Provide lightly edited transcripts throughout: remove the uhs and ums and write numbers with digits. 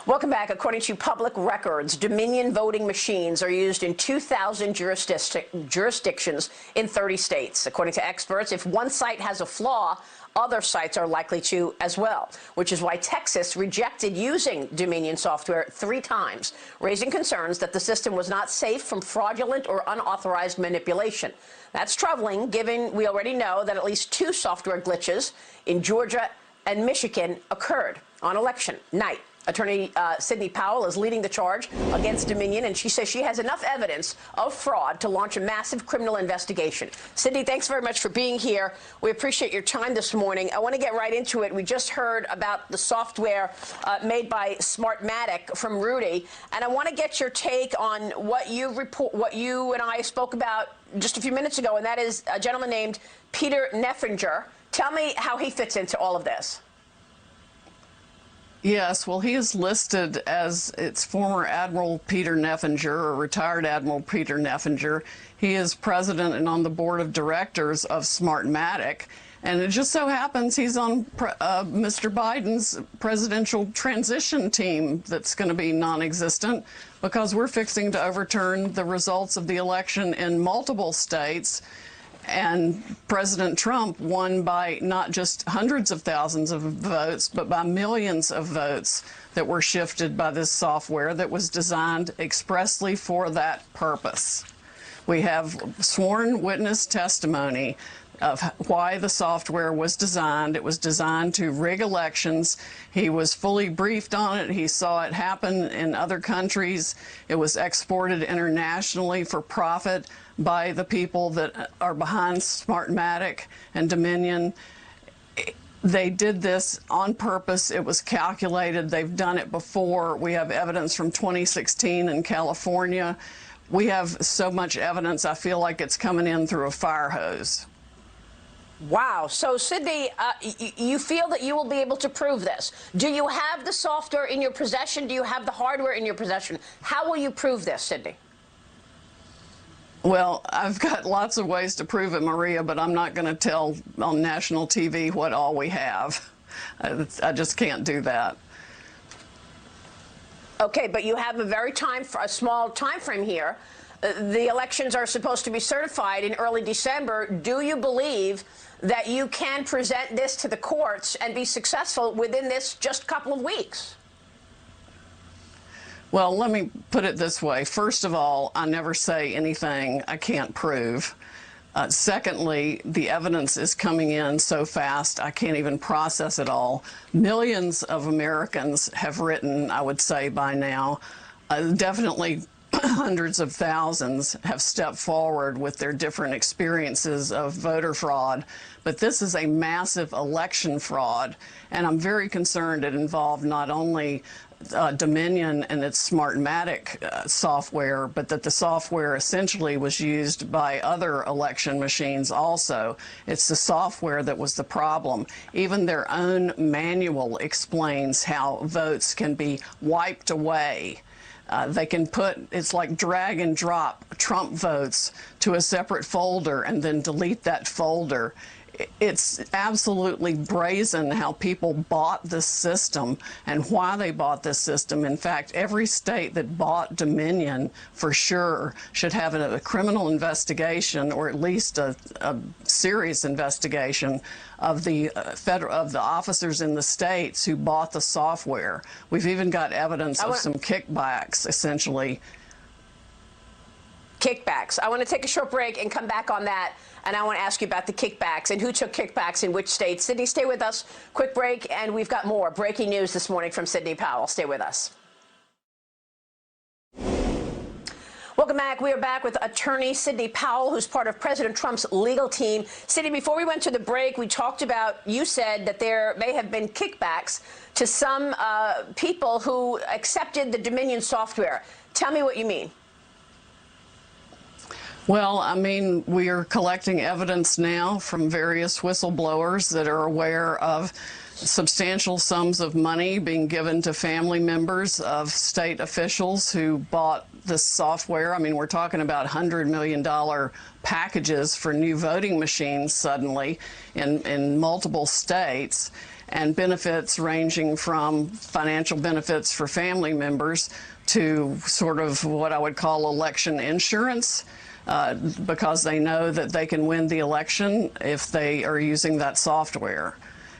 Welcome back. According to public records, Dominion voting machines are used in 2,000 jurisdictions in 30 states. According to experts, if one site has a flaw, other sites are likely to as well, which is why Texas rejected using Dominion software 3 times, raising concerns that the system was not safe from fraudulent or unauthorized manipulation. That's troubling, given we already know that at least 2 software glitches in Georgia and Michigan occurred on election night. Attorney S.Powell is leading the charge against Dominion, and she says she has enough evidence of fraud to launch a massive criminal investigation. Sydney, thanks very much for being here. We appreciate your time this morning. I want to get right into it. We just heard about the software made by Smartmatic from Rudy, and I want to get your take on what you and I spoke about just a few minutes ago, and that is a gentleman named Peter Neffenger. Tell me how he fits into all of this. Yes, well, he is listed as its former Admiral Peter Neffenger, or retired Admiral Peter Neffenger. He is president and on the board of directors of Smartmatic, and it just so happens he's on Mr. Biden's presidential transition team that's going to be non-existent because we're fixing to overturn the results of the election in multiple states. And President Trump won by not just hundreds of thousands of votes, but by millions of votes that were shifted by this software that was designed expressly for that purpose. We have sworn witness testimony of why the software was designed. It was designed to rig elections. He was fully briefed on it. He saw it happen in other countries. It was exported internationally for profit by the people that are behind Smartmatic and Dominion. They did this on purpose. It was calculated. They've done it before. We have evidence from 2016 in California. We have so much evidence, I feel like it's coming in through a fire hose. Wow. So, Sydney, you feel that you will be able to prove this. Do you have the software in your possession? Do you have the hardware in your possession? How will you prove this, Sydney? Well, I've got lots of ways to prove it, Maria, but I'm not going to tell on national TV what all we have. I just can't do that. Okay, but you have a small time frame here. The elections are supposed to be certified in early December. Do you believe that you can present this to the courts and be successful within this just couple of weeks? Well, let me put it this way. First of all, I never say anything I can't prove. Secondly, the evidence is coming in so fast, I can't even process it all. Millions of Americans have written, I would say by now, definitely hundreds of thousands have stepped forward with their different experiences of voter fraud. But this is a massive election fraud, and I'm very concerned it involved not only Dominion and its Smartmatic software, but that the software essentially was used by other election machines also. It's the software that was the problem. Even their own manual explains how votes can be wiped away. They can it's like drag and drop Trump votes to a separate folder and then delete that folder. It's absolutely brazen how people bought this system and why they bought this system. In fact, every state that bought Dominion for sure should have a criminal investigation, or at least a serious investigation of the officers in the states who bought the software. We've even got evidence of some kickbacks, essentially. Kickbacks. I want to take a short break and come back on that. And I want to ask you about the kickbacks and who took kickbacks in which states. Sydney, stay with us. Quick break, and we've got more breaking news this morning from S.Powell. Stay with us. Welcome back. We are back with attorney S.Powell, who's part of President Trump's legal team. Sydney, before we went to the break, we talked about, you said that there may have been kickbacks to some people who accepted the Dominion software. Tell me what you mean. Well, I mean, we are collecting evidence now from various whistleblowers that are aware of substantial sums of money being given to family members of state officials who bought this software. I mean, we're talking about $100 million packages for new voting machines suddenly in multiple states. and benefits ranging from financial benefits for family members to sort of what I would call election insurance, because they know that they can win the election if they are using that software.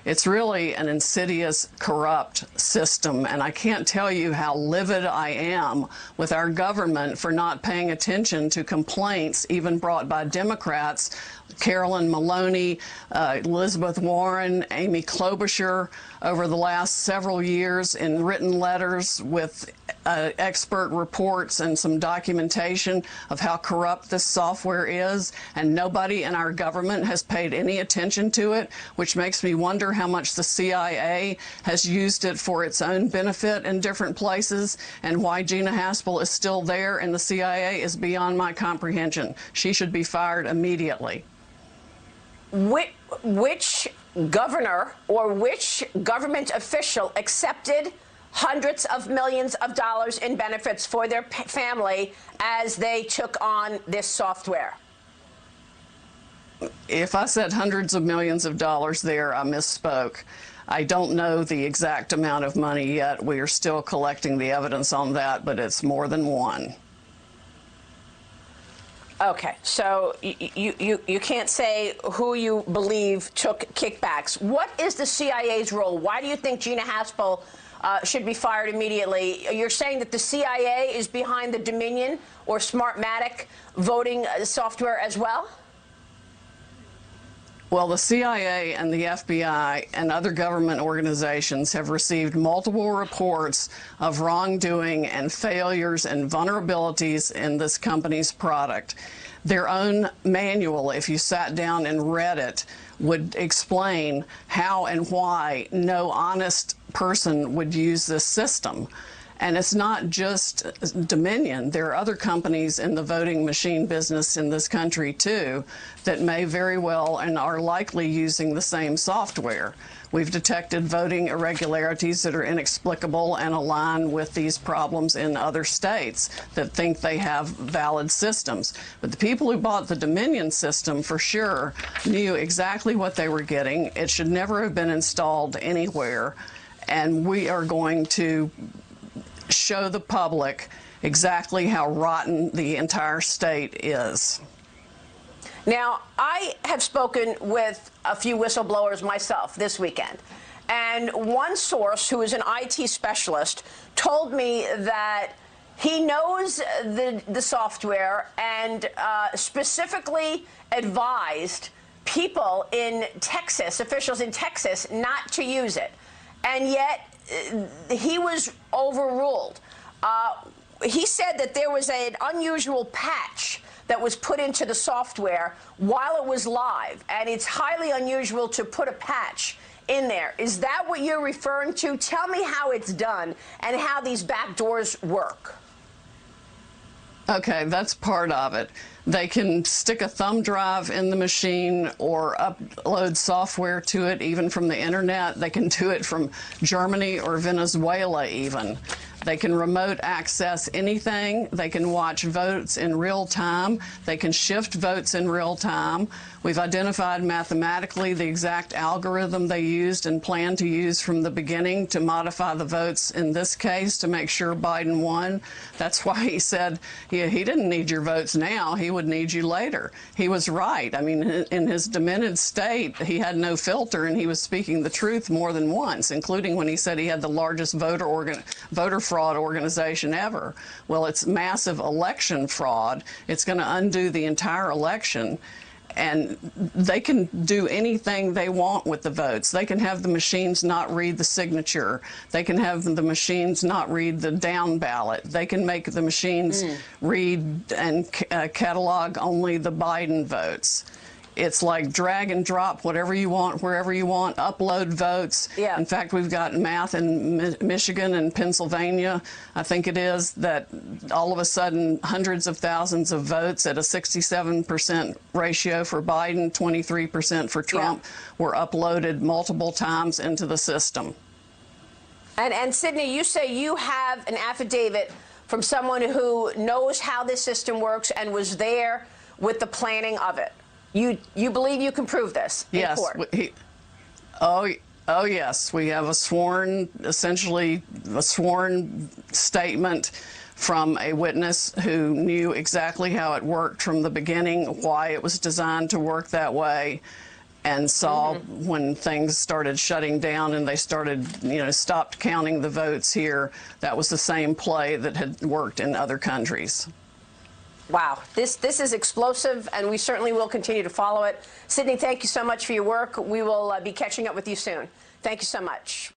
It's really an insidious, corrupt system, and I can't tell you how livid I am with our government for not paying attention to complaints even brought by Democrats, Carolyn Maloney, Elizabeth Warren, Amy Klobuchar, over the last several years in written letters with expert reports and some documentation of how corrupt this software is, and nobody in our government has paid any attention to it, which makes me wonder how much the CIA has used it for its own benefit in different places, and why Gina Haspel is still there in the CIA is beyond my comprehension. She should be fired immediately. Which governor or which government official accepted hundreds of millions of dollars in benefits for their family as they took on this software? If I said hundreds of millions of dollars there, I misspoke. I don't know the exact amount of money yet. We are still collecting the evidence on that, but it's more than one. Okay, so you can't say who you believe took kickbacks. What is the CIA's role? Why do you think Gina Haspel should be fired immediately? You're saying that the CIA is behind the Dominion or Smartmatic voting software as well? Well, the CIA and the FBI and other government organizations have received multiple reports of wrongdoing and failures and vulnerabilities in this company's product. Their own manual, if you sat down and read it, would explain how and why no honest person would use this system. And it's not just Dominion. There are other companies in the voting machine business in this country, too, that may very well and are likely using the same software. We've detected voting irregularities that are inexplicable and align with these problems in other states that think they have valid systems. But the people who bought the Dominion system, for sure, knew exactly what they were getting. It should never have been installed anywhere. And we are going to show the public exactly how rotten the entire state is. Now, I have spoken with a few whistleblowers myself this weekend, and one source who is an IT specialist told me that he knows the software and specifically advised people in Texas, officials in Texas, not to use it. And yet, he was overruled. He said that there was an unusual patch that was put into the software while it was live, and it's highly unusual to put a patch in there. Is that what you're referring to? Tell me how it's done and how these back doors work. Okay, that's part of it. They can stick a thumb drive in the machine or upload software to it, even from the internet. They can do it from Germany or Venezuela even. They can remote access anything. They can watch votes in real time. They can shift votes in real time. We've identified mathematically the exact algorithm they used and plan to use from the beginning to modify the votes in this case to make sure Biden won. That's why he said he didn't need your votes now. He would need you later. He was right. I mean, in his demented state, he had no filter, and he was speaking the truth more than once, including when he said he had the largest voter fraud organization ever. Well, it's massive election fraud. It's going to undo the entire election. And they can do anything they want with the votes. They can have the machines not read the signature. They can have the machines not read the down ballot. They can make the machines read and catalog only the Biden votes. It's like drag and drop whatever you want, wherever you want, upload votes. Yeah. In fact, we've got math in Michigan and Pennsylvania, I think it is, that all of a sudden hundreds of thousands of votes at a 67% ratio for Biden, 23% for Trump, were uploaded multiple times into the system. And Sydney, you say you have an affidavit from someone who knows how this system works and was there with the planning of it. You believe you can prove this in court? Oh Oh, yes. We have essentially a sworn statement from a witness who knew exactly how it worked from the beginning, why it was designed to work that way, and saw when things started shutting down and they started, stopped counting the votes here, that was the same play that had worked in other countries. Wow, this is explosive, and we certainly will continue to follow it. Sydney, thank you so much for your work. We will be catching up with you soon. Thank you so much.